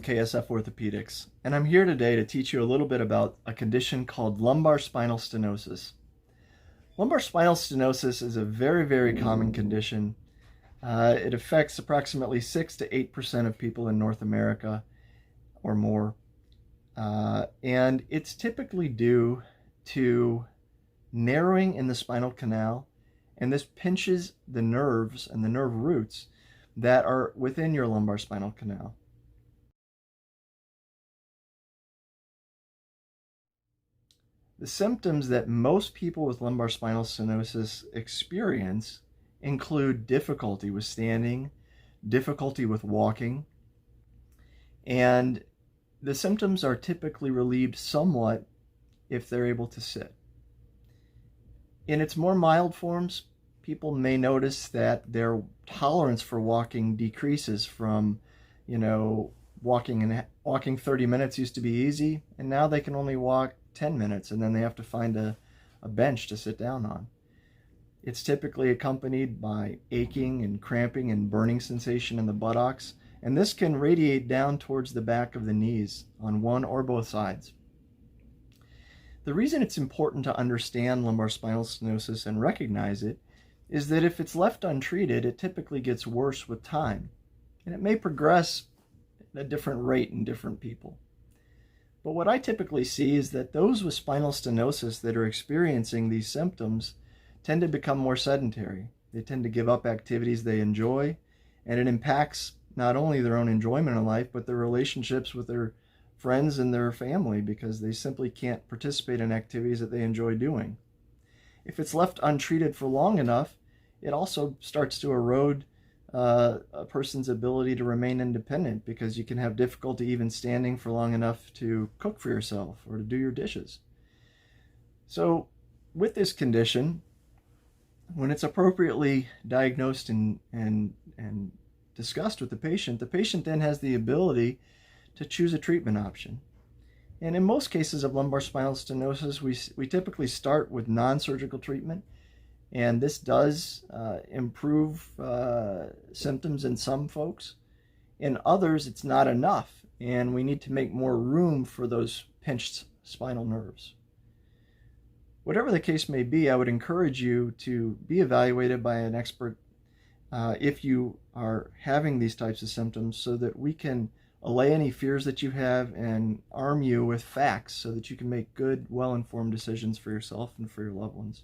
with KSF Orthopaedics, and I'm here today to teach you a little bit about a condition called lumbar spinal stenosis. Lumbar spinal stenosis is a very, very common condition. It affects approximately 6 to 8% of people in North America or more, and it's typically due to narrowing in the spinal canal, and this pinches the nerves and the nerve roots that are within your lumbar spinal canal. The symptoms that most people with lumbar spinal stenosis experience include difficulty with standing, difficulty with walking, and the symptoms are typically relieved somewhat if they're able to sit. In its more mild forms, people may notice that their tolerance for walking decreases from, walking 30 minutes used to be easy, and now they can only walk 10 minutes, and then they have to find a bench to sit down on. It's typically accompanied by aching and cramping and burning sensation in the buttocks, and this can radiate down towards the back of the knees on one or both sides. The reason it's important to understand lumbar spinal stenosis and recognize it is that if it's left untreated, it typically gets worse with time, and it may progress at a different rate in different people. But what I typically see is that those with spinal stenosis that are experiencing these symptoms tend to become more sedentary. They tend to give up activities they enjoy, and it impacts not only their own enjoyment in life, but their relationships with their friends and their family, because they simply can't participate in activities that they enjoy doing. If it's left untreated for long enough, it also starts to erode a person's ability to remain independent, because you can have difficulty even standing for long enough to cook for yourself or to do your dishes. So with this condition, when it's appropriately diagnosed and discussed with the patient then has the ability to choose a treatment option. And in most cases of lumbar spinal stenosis, we typically start with non-surgical treatment, and this does improve symptoms in some folks. In others, it's not enough, and we need to make more room for those pinched spinal nerves. Whatever the case may be, I would encourage you to be evaluated by an expert if you are having these types of symptoms, so that we can allay any fears that you have and arm you with facts so that you can make good, well-informed decisions for yourself and for your loved ones.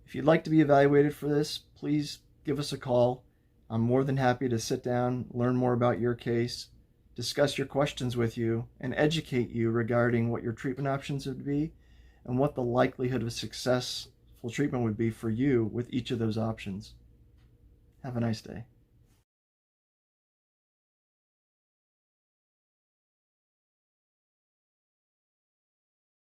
If you'd like to be evaluated for this, please give us a call. I'm more than happy to sit down, learn more about your case, discuss your questions with you, and educate you regarding what your treatment options would be and what the likelihood of successful treatment would be for you with each of those options. Have a nice day.